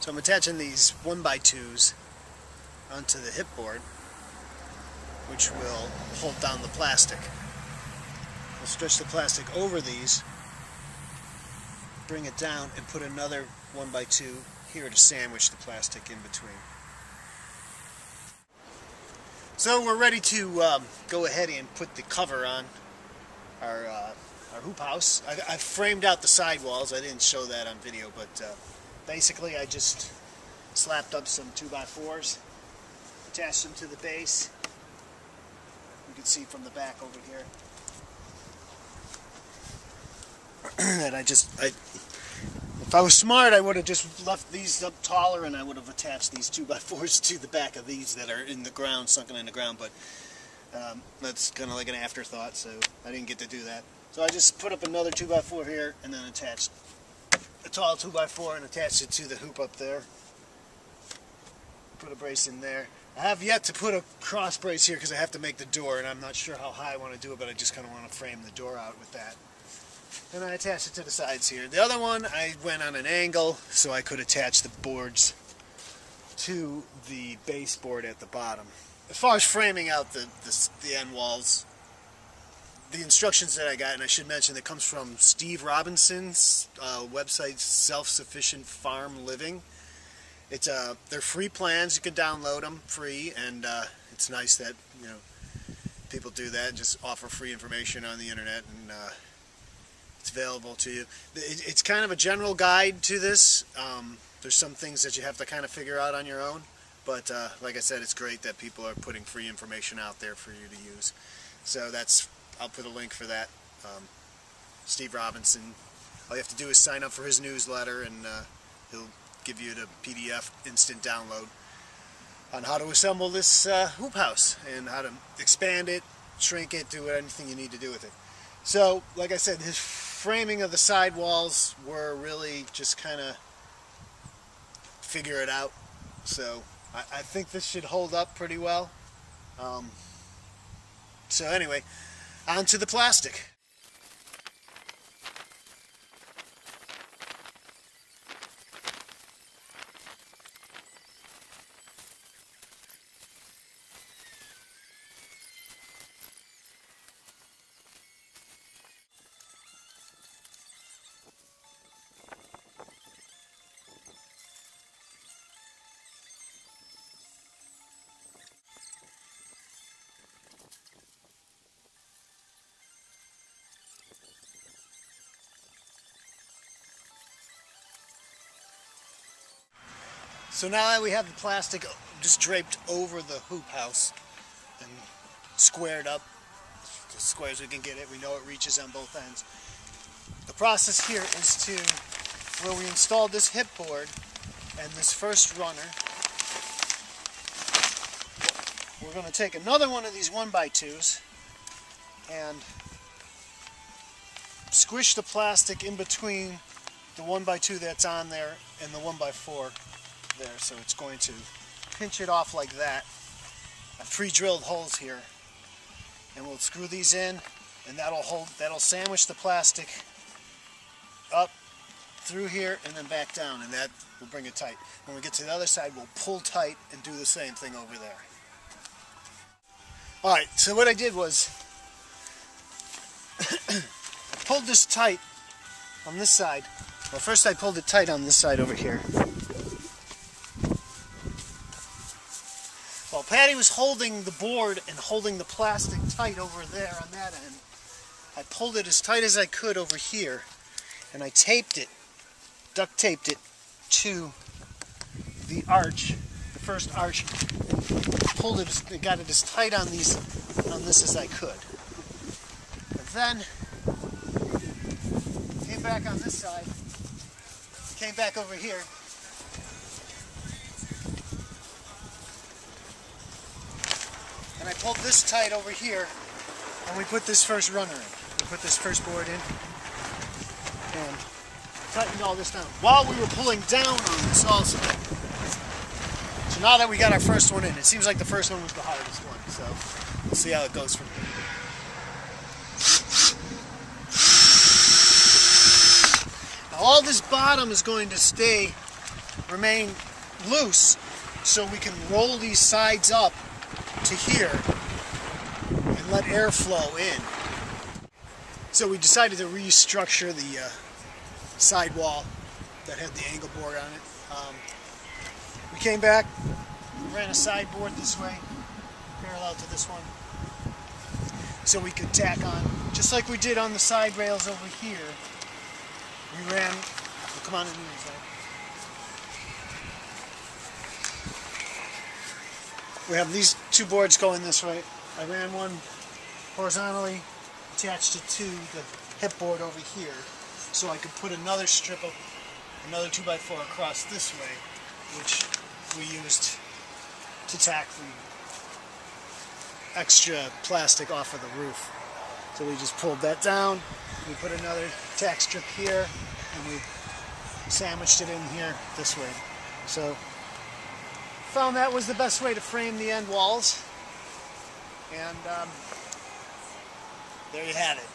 So I'm attaching these 1x2s onto the hip board, which will hold down the plastic. I'll stretch the plastic over these, bring it down, and put another 1x2 here to sandwich the plastic in between. So we're ready to go ahead and put the cover on our hoop house. I framed out the sidewalls. I didn't show that on video, but basically I just slapped up some 2x4s, attached them to the base. You can see from the back over here that if I was smart, I would have just left these up taller and I would have attached these 2x4s to the back of these that are in the ground, sunken in the ground, but that's kind of like an afterthought, so I didn't get to do that. So I just put up another 2x4 here and then attached a tall 2x4 and attached it to the hoop up there. Put a brace in there. I have yet to put a cross brace here because I have to make the door, and I'm not sure how high I want to do it, but I just kind of want to frame the door out with that. And I attached it to the sides here. The other one, I went on an angle so I could attach the boards to the baseboard at the bottom. As far as framing out the end walls, the instructions that I got, and I should mention, that comes from Steve Robinson's website, Self-Sufficient Farm Living. They're free plans. You can download them free, and it's nice that people do that and just offer free information on the internet, and it's available to you. It's kind of a general guide to this. There's some things that you have to kind of figure out on your own, but like I said, it's great that people are putting free information out there for you to use. So I'll put a link for that. Steve Robinson. All you have to do is sign up for his newsletter, and he'll give you the PDF instant download on how to assemble this hoop house and how to expand it, shrink it, do anything you need to do with it. So, like I said, his framing of the sidewalls were really just kind of figure it out. So I think this should hold up pretty well. So anyway, onto the plastic. So now that we have the plastic just draped over the hoop house and squared up, as square as we can get it, we know it reaches on both ends. The process here is where we installed this hip board and this first runner, we're going to take another one of these 1x2s and squish the plastic in between the 1x2 that's on there and the 1x4 there, so it's going to pinch it off like that. I've pre-drilled holes here, and we'll screw these in, and that'll sandwich the plastic up through here and then back down, and that will bring it tight. When we get to the other side, we'll pull tight and do the same thing over there. Alright, so what I did was I pulled this tight on this side. Well, first I pulled it tight on this side over here. While Patty was holding the board and holding the plastic tight over there on that end, I pulled it as tight as I could over here, and I taped it, duct taped it to the arch, the first arch, and pulled it, got it as tight on this as I could. And then came back on this side, came back over here, and I pulled this tight over here, and we put this first runner in. We put this first board in, and tightened all this down while we were pulling down on this also. So now that we got our first one in, it seems like the first one was the hardest one, so we'll see how it goes from here. Now all this bottom is going to stay remain loose so we can roll these sides up to here and let air flow in. So we decided to restructure the sidewall that had the angle board on it. We came back, ran a sideboard this way, parallel to this one, so we could tack on, just like we did on the side rails over here. We ran, come on in the inside. We have these two boards going this way. I ran one horizontally, attached it to the hip board over here, so I could put another strip of, another 2x4 across this way, which we used to tack the extra plastic off of the roof. So we just pulled that down, we put another tack strip here, and we sandwiched it in here this way. So found that was the best way to frame the end walls, and there you had it.